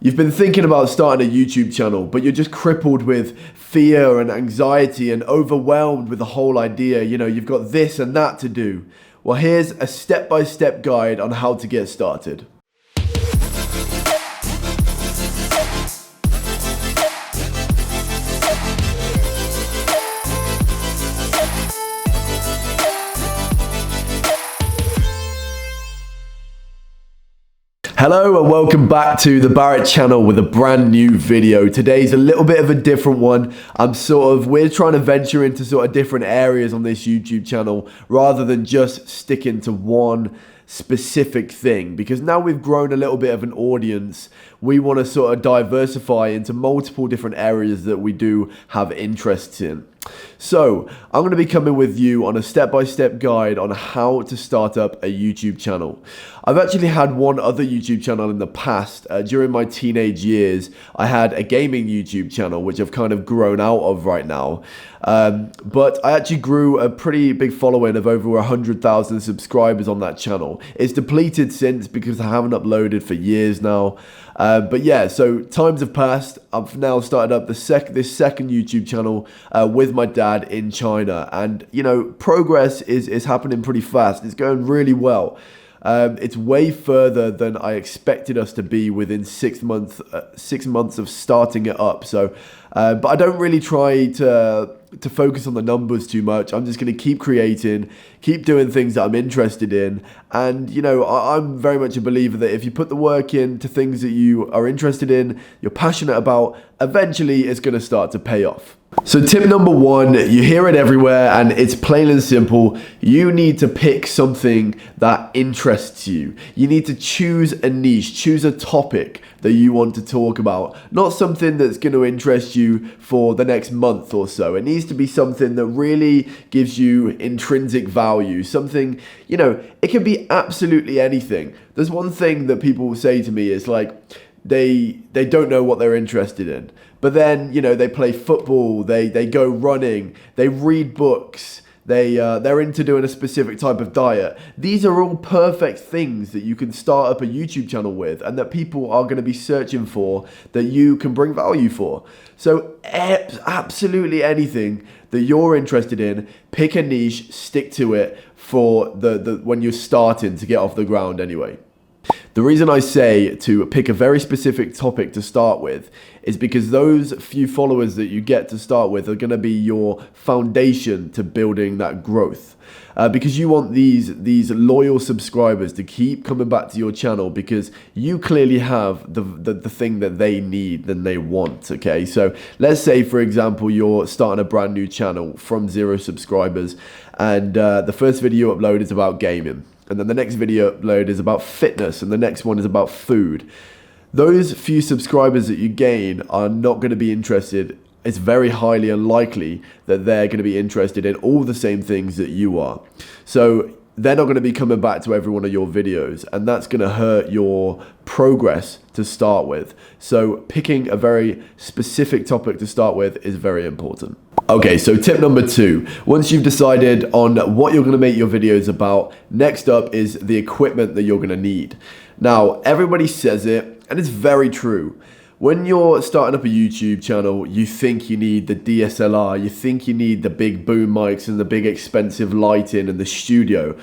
You've been thinking about starting a YouTube channel, but you're just crippled with fear and anxiety and overwhelmed with the whole idea. You know, you've got this and that to do. Well, here's a step-by-step guide on how to get started. Hello and welcome back to the Barrett channel with a brand new video. Today's a little bit of a different one. We're trying to venture into sort of different areas on this YouTube channel rather than just sticking to one specific thing, because now we've grown a little bit of an audience. We want to sort of diversify into multiple different areas that we do have interests in. So I'm going to be coming with you on a step-by-step guide on how to start up a YouTube channel. I've actually had one other YouTube channel in the past. During my teenage years, I had a gaming YouTube channel, which I've kind of grown out of right now. But I actually grew a pretty big following of over 100,000 subscribers on that channel. It's depleted since because I haven't uploaded for years now. But yeah, so times have passed. I've now started up this second YouTube channel with my dad in China, and you know, progress is happening pretty fast. It's going really well. It's way further than I expected us to be within 6 months of starting it up. So, but I don't really try to focus on the numbers too much. I'm just going to keep creating, keep doing things that I'm interested in. And, you know, I'm very much a believer that if you put the work into things that you are interested in, you're passionate about, eventually it's going to start to pay off. So tip number one, you hear it everywhere and it's plain and simple. You need to pick something that interests you. You need to choose a niche, choose a topic that you want to talk about. Not something that's going to interest you for the next month or so. It needs to be something that really gives you intrinsic value. Something, you know, it can be absolutely anything. There's one thing that people will say to me is like, they don't know what they're interested in. But then, you know, they play football, they go running, they read books, they're into doing a specific type of diet. These are all perfect things that you can start up a YouTube channel with and that people are going to be searching for, that you can bring value for. So absolutely anything that you're interested in, pick a niche, stick to it for when you're starting to get off the ground anyway. The reason I say to pick a very specific topic to start with is because those few followers that you get to start with are going to be your foundation to building that growth. Because you want these loyal subscribers to keep coming back to your channel because you clearly have the thing that they need and they want, okay? So let's say, for example, you're starting a brand new channel from 0 subscribers and the first video upload is about gaming. And then the next video upload is about fitness, and the next one is about food. Those few subscribers that you gain are not going to be interested. It's very highly unlikely that they're going to be interested in all the same things that you are. So they're not going to be coming back to every one of your videos, and that's going to hurt your progress to start with. So picking a very specific topic to start with is very important. Okay, so tip number 2, once you've decided on what you're going to make your videos about, next up is the equipment that you're going to need. Now, everybody says it, and it's very true. When you're starting up a YouTube channel, you think you need the DSLR, you think you need the big boom mics and the big expensive lighting and the studio.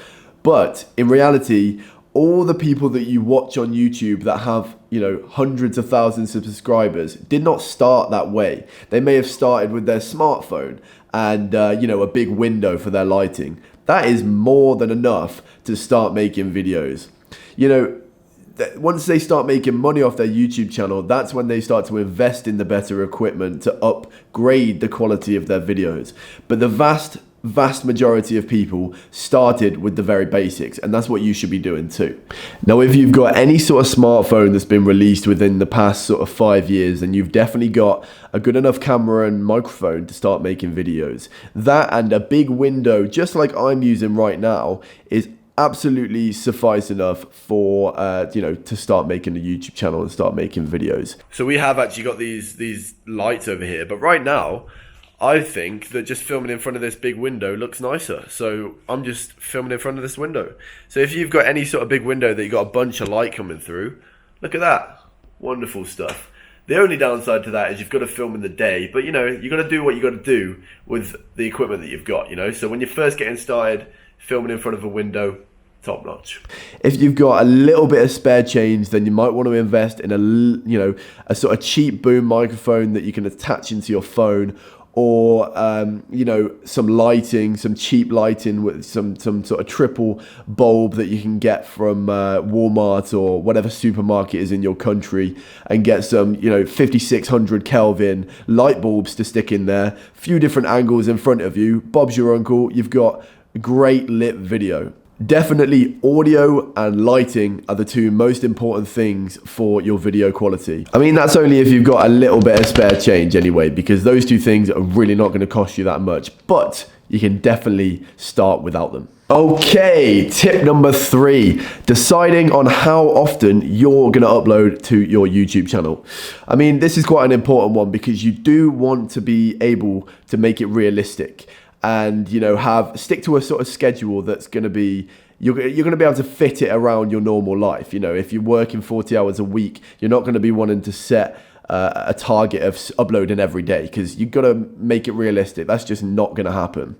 But in reality, all the people that you watch on YouTube that have, you know, hundreds of thousands of subscribers did not start that way. They may have started with their smartphone and, you know, a big window for their lighting. That is more than enough to start making videos. You know, once they start making money off their YouTube channel, that's when they start to invest in the better equipment to upgrade the quality of their videos. But the vast majority of people started with the very basics, and that's what you should be doing too. Now, if you've got any sort of smartphone that's been released within the past sort of 5 years, then you've definitely got a good enough camera and microphone to start making videos. That and a big window, just like I'm using right now, is absolutely suffice enough for you know, to start making a YouTube channel and start making videos. So we have actually got these lights over here, but right now I think that just filming in front of this big window looks nicer. So I'm just filming in front of this window. So if you've got any sort of big window that you've got a bunch of light coming through, look at that. Wonderful stuff. The only downside to that is you've got to film in the day, but you know, you've got to do what you got to do with the equipment that you've got, you know. So when you're first getting started, filming in front of a window, top notch. If you've got a little bit of spare change, then you might want to invest in a sort of cheap boom microphone that you can attach into your phone, or some lighting, some cheap lighting with some sort of triple bulb that you can get from Walmart or whatever supermarket is in your country, and get some 5600 Kelvin light bulbs to stick in there, few different angles in front of you. Bob's your uncle, you've got great lit video. Definitely audio and lighting are the two most important things for your video quality. I mean, that's only if you've got a little bit of spare change anyway, because those two things are really not going to cost you that much, but you can definitely start without them. Okay, tip number 3, deciding on how often you're going to upload to your YouTube channel. I mean, this is quite an important one because you do want to be able to make it realistic. And stick to a sort of schedule that's going to be, you're going to be able to fit it around your normal life. If you're working 40 hours a week, you're not going to be wanting to set a target of uploading every day, because you've got to make it realistic. That's just not going to happen.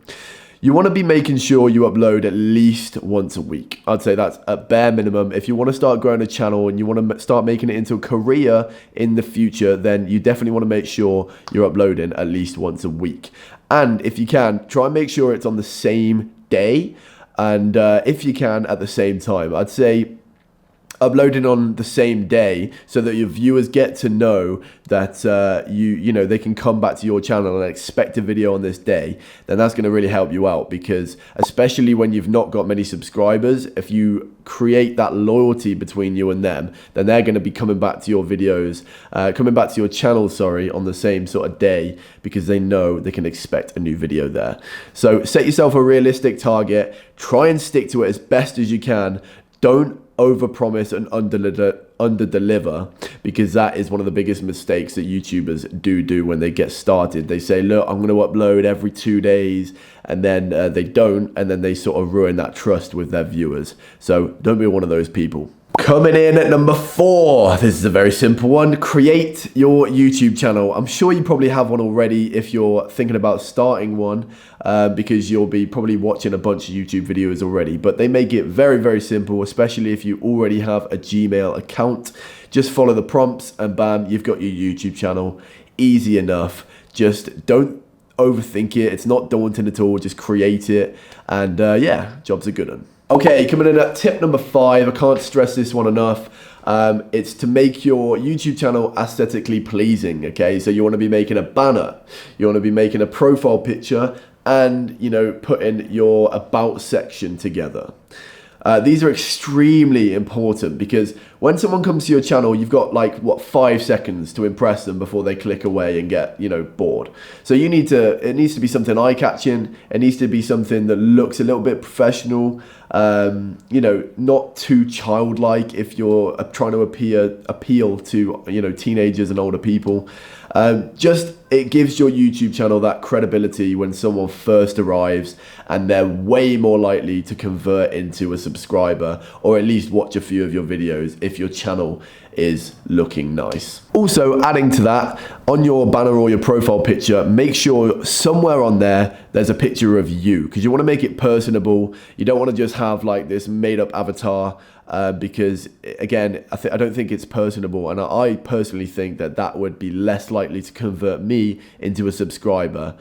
You want to be making sure you upload at least once a week. I'd say that's a bare minimum. If you want to start growing a channel and you want to start making it into a career in the future, then you definitely want to make sure you're uploading at least once a week. And if you can, try and make sure it's on the same day, and if you can, at the same time. I'd say uploading on the same day so that your viewers get to know that they can come back to your channel and expect a video on this day, then that's going to really help you out. Because especially when you've not got many subscribers, if you create that loyalty between you and them, then they're going to be coming back to your videos, coming back to your channel, on the same sort of day, because they know they can expect a new video there. So set yourself a realistic target, try and stick to it as best as you can. Don't overpromise and underdeliver, because that is one of the biggest mistakes that YouTubers do when they get started. They say, look, I'm going to upload every 2 days, and then they don't, and then they sort of ruin that trust with their viewers. So don't be one of those people. Coming in at number 4, this is a very simple one. Create your YouTube channel. I'm sure you probably have one already if you're thinking about starting one, because you'll be probably watching a bunch of YouTube videos already. But they make it very, very simple, especially if you already have a Gmail account. Just follow the prompts and bam, you've got your YouTube channel. Easy enough. Just don't overthink it. It's not daunting at all. Just create it. And job's a good one. Okay, coming in at tip number 5, I can't stress this one enough. It's to make your YouTube channel aesthetically pleasing, okay? So you want to be making a banner, you want to be making a profile picture, and, putting your about section together. These are extremely important, because when someone comes to your channel, you've got 5 seconds to impress them before they click away and get bored. So it needs to be something eye-catching. It needs to be something that looks a little bit professional, not too childlike if you're trying to appeal to teenagers and older people. It gives your YouTube channel that credibility when someone first arrives, and they're way more likely to convert into a subscriber, or at least watch a few of your videos if your channel is looking nice. Also, adding to that, on your banner or your profile picture, make sure somewhere on there there's a picture of you, because you want to make it personable. You don't want to just have this made up avatar, because again, I don't think it's personable, and I personally think that would be less likely to convert me into a subscriber.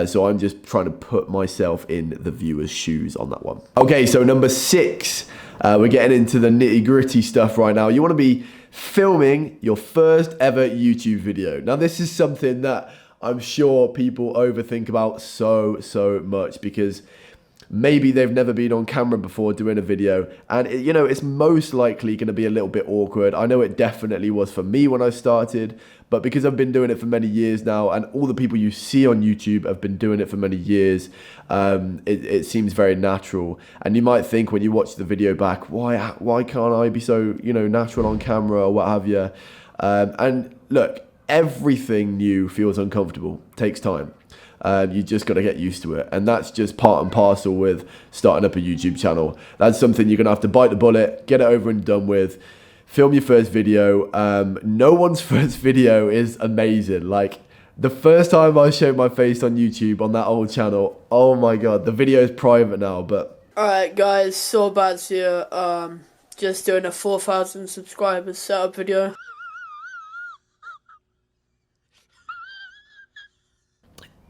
So I'm just trying to put myself in the viewer's shoes on that one. Okay, so number 6, we're getting into the nitty-gritty stuff right now. You want to be filming your first ever YouTube video. Now, this is something that I'm sure people overthink about so much, because maybe they've never been on camera before doing a video, and it's most likely going to be a little bit awkward. I know it definitely was for me when I started, but because I've been doing it for many years now, and all the people you see on YouTube have been doing it for many years, it seems very natural. And you might think when you watch the video back, why can't I be so natural on camera, or what have you? And look, everything new feels uncomfortable. Takes time. You just got to get used to it, and that's just part and parcel with starting up a YouTube channel. That's something you're gonna have to bite the bullet, get it over and done with, film your first video. No one's first video is amazing. Like, the first time I showed my face on YouTube on that old channel, oh my god, the video is private now, but... Alright guys, so bad here, just doing a 4,000 subscribers setup video.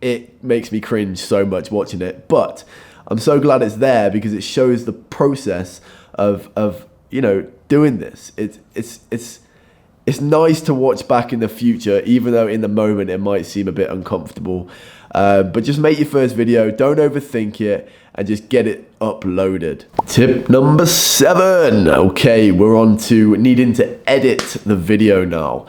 It makes me cringe so much watching it, but I'm so glad it's there because it shows the process of you know, doing this. It's nice to watch back in the future, even though in the moment it might seem a bit uncomfortable. But just make your first video, don't overthink it, and just get it uploaded. Tip number 7. Okay, we're on to needing to edit the video now.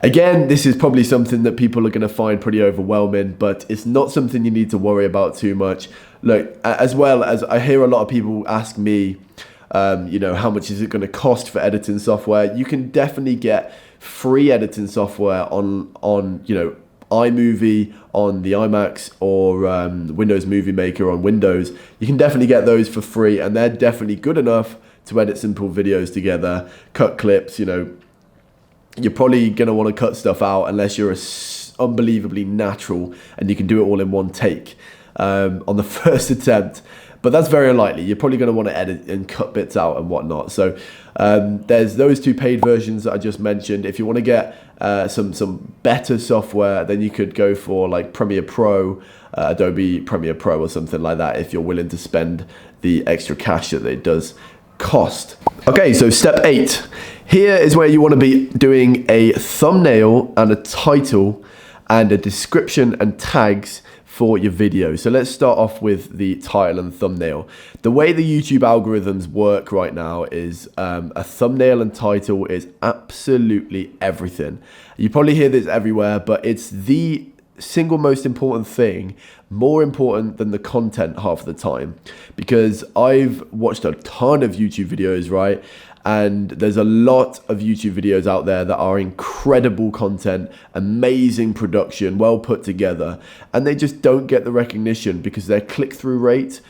Again, this is probably something that people are going to find pretty overwhelming, but it's not something you need to worry about too much. Look, as well as I hear a lot of people ask me, you know, how much is it going to cost for editing software? You can definitely get free editing software on you know, iMovie on the iMacs or Windows Movie Maker on Windows. You can definitely get those for free, and they're definitely good enough to edit simple videos together, cut clips. You know, you're probably going to want to cut stuff out unless you're unbelievably natural and you can do it all in one take on the first attempt. But that's very unlikely. You're probably going to want to edit and cut bits out and whatnot. So there's those 2 paid versions that I just mentioned. If you want to get some better software, then you could go for like Premiere Pro, Adobe Premiere Pro or something like that, if you're willing to spend the extra cash that it does cost. Okay, so step 8. Here is where you want to be doing a thumbnail and a title and a description and tags for your video. So let's start off with the title and thumbnail. The way the YouTube algorithms work right now is a thumbnail and title is absolutely everything. You probably hear this everywhere, but it's the single most important thing, more important than the content half the time, because I've watched a ton of YouTube videos, right? And there's a lot of YouTube videos out there that are incredible content, amazing production, well put together, and they just don't get the recognition because their click-through rate,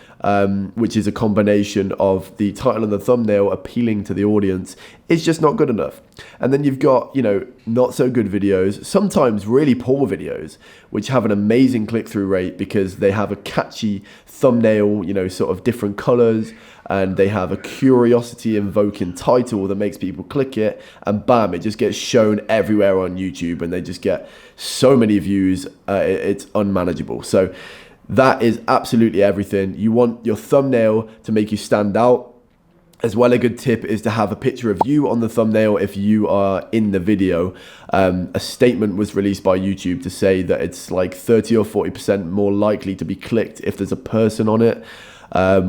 which is a combination of the title and the thumbnail appealing to the audience, is just not good enough. And then you've got, you know, not so good videos, sometimes really poor videos, which have an amazing click-through rate because they have a catchy thumbnail, you know, sort of different colors, and they have a curiosity invoking title that makes people click it, and bam, it just gets shown everywhere on YouTube and they just get so many views, it's unmanageable. So that is absolutely everything. You want your thumbnail to make you stand out. As well, a good tip is to have a picture of you on the thumbnail if you are in the video. A statement was released by YouTube to say that it's like 30 or 40% more likely to be clicked if there's a person on it.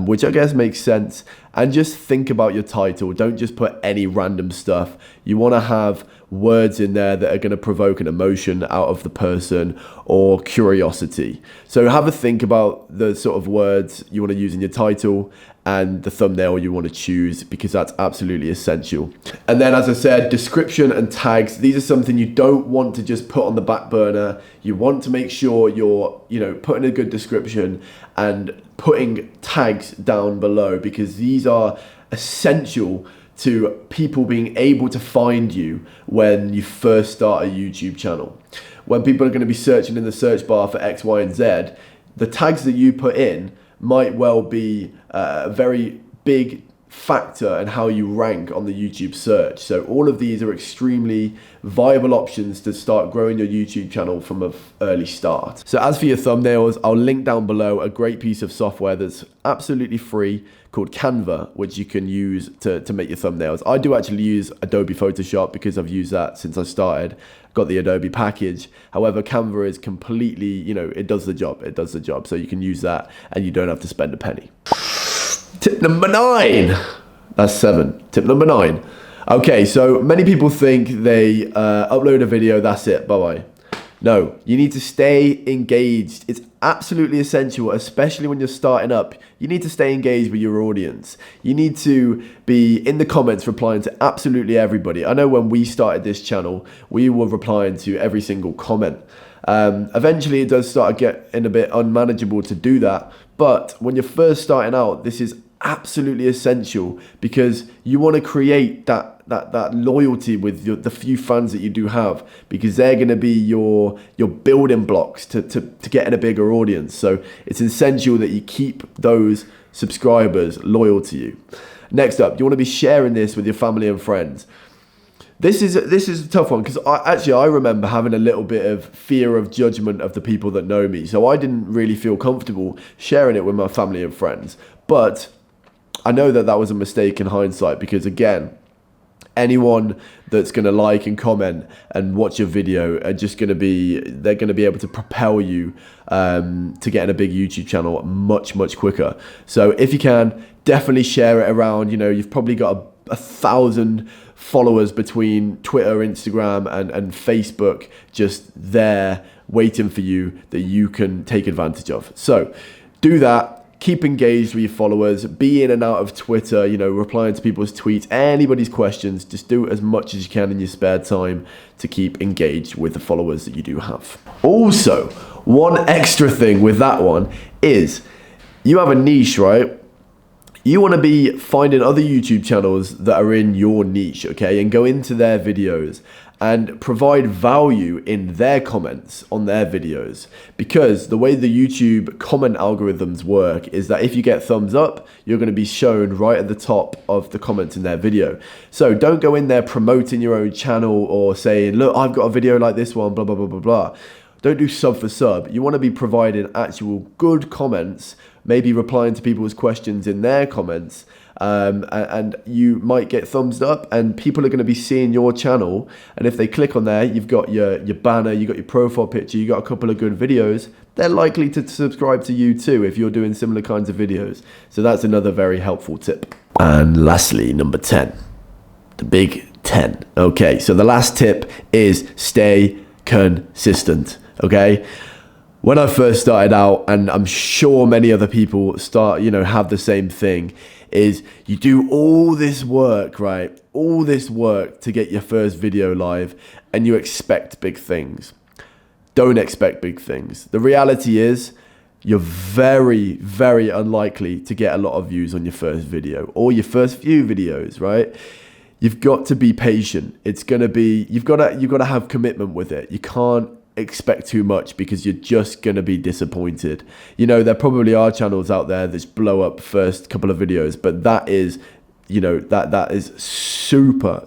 Which I guess makes sense. And just think about your title. Don't just put any random stuff. You want to have words in there that are going to provoke an emotion out of the person or curiosity. So have a think about the sort of words you want to use in your title and the thumbnail you want to choose, because that's absolutely essential. And then, as I said, description and tags, these are something you don't want to just put on the back burner. You want to make sure you're, you know, putting a good description and putting tags down below, because these are essential to people being able to find you when you first start a YouTube channel. When people are going to be searching in the search bar for X, Y, and Z, the tags that you put in might well be a very big factor in how you rank on the YouTube search. So all of these are extremely viable options to start growing your YouTube channel from an early start. So as for your thumbnails, I'll link down below a great piece of software that's absolutely free called Canva, which you can use to make your thumbnails. I do actually use Adobe Photoshop because I've used that since I started. Got the Adobe package. However, Canva is completely, you know, it does the job. It does the job. So you can use that and you don't have to spend a penny. Tip number 9. That's 7. Tip number 9. Okay, so many people think they upload a video, that's it, bye-bye. No, you need to stay engaged. It's absolutely essential, especially when you're starting up. You need to stay engaged with your audience. You need to be in the comments replying to absolutely everybody. I know when we started this channel, we were replying to every single comment. Eventually, it does start getting a bit unmanageable to do that. But when you're first starting out, this is absolutely essential, because you want to create that loyalty with the few fans that you do have, because they're going to be your building blocks to getting a bigger audience. So it's essential that you keep those subscribers loyal to you. Next up, you want to be sharing this with your family and friends. This is a tough one, because I remember having a little bit of fear of judgment of the people that know me. So I didn't really feel comfortable sharing it with my family and friends. But I know that was a mistake in hindsight, because again, anyone that's going to like and comment and watch your video are just going to be, they're going to be able to propel you to getting a big YouTube channel much quicker. So if you can, definitely share it around. You know, you've probably got 1,000 followers between Twitter, Instagram and Facebook just there waiting for you that you can take advantage of. So do that. Keep engaged with your followers, be in and out of Twitter, you know, replying to people's tweets, anybody's questions. Just do as much as you can in your spare time to keep engaged with the followers that you do have. Also, one extra thing with that one is you have a niche, right? You want to be finding other YouTube channels that are in your niche, okay? And go into their videos and provide value in their comments on their videos. Because the way the YouTube comment algorithms work is that if you get thumbs up, you're going to be shown right at the top of the comments in their video. So don't go in there promoting your own channel or saying, look, I've got a video like this one, blah, blah, blah, blah, blah. Don't do sub for sub. You want to be providing actual good comments, maybe replying to people's questions in their comments, and you might get thumbs up, and people are going to be seeing your channel. And if they click on there, you've got your banner, you've got your profile picture, you've got a couple of good videos, they're likely to subscribe to you too if you're doing similar kinds of videos. So that's another very helpful tip. And lastly, number 10, the big 10. Okay, so the last tip is stay consistent. Okay, when I first started out, and I'm sure many other people have the same thing, is you do all this work, right? All this work to get your first video live, and you expect big things. Don't expect big things. The reality is you're very unlikely to get a lot of views on your first video or your first few videos, right? You've got to be patient. It's going to be, you've got to have commitment with it. You can't expect too much, because you're just going to be disappointed. You know, there probably are channels out there that blow up first couple of videos, but that is, you know, that is super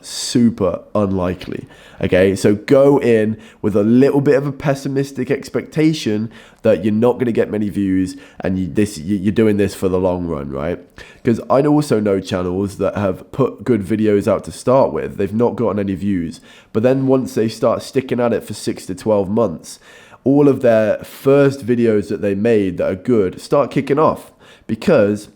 unlikely. Okay, so go in with a little bit of a pessimistic expectation that you're not going to get many views, and you're doing this for the long run, right? Because I also know channels that have put good videos out to start with, they've not gotten any views, but then once they start sticking at it for 6 to 12 months, all of their first videos that they made that are good start kicking off, because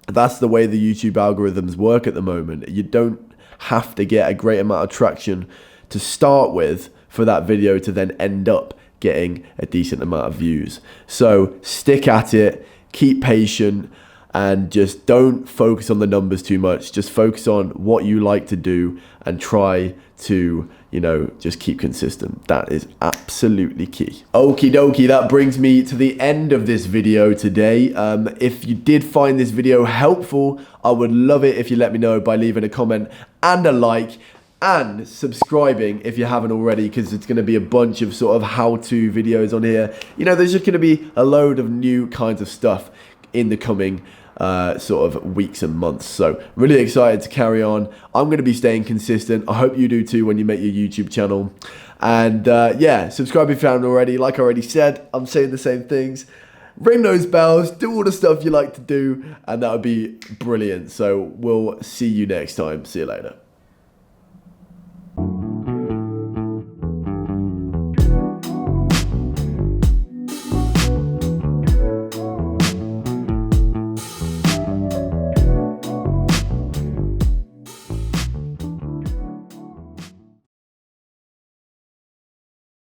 that's the way the YouTube algorithms work at the moment. You don't have to get a great amount of traction to start with for that video to then end up getting a decent amount of views. So stick at it, keep patient, and just don't focus on the numbers too much. Just focus on what you like to do and try to, you know, just keep consistent. That is absolutely key. Okie dokie, that brings me to the end of this video today. If you did find this video helpful, I would love it if you let me know by leaving a comment and a like, and subscribing if you haven't already, because it's going to be a bunch of sort of how-to videos on here. You know, there's just going to be a load of new kinds of stuff in the coming sort of weeks and months. So really excited to carry on. I'm going to be staying consistent. I hope you do too when you make your YouTube channel. And yeah, subscribe if you haven't already. Like I already said, I'm saying the same things. Ring those bells, do all the stuff you like to do, and that would be brilliant. So we'll see you next time. See you later.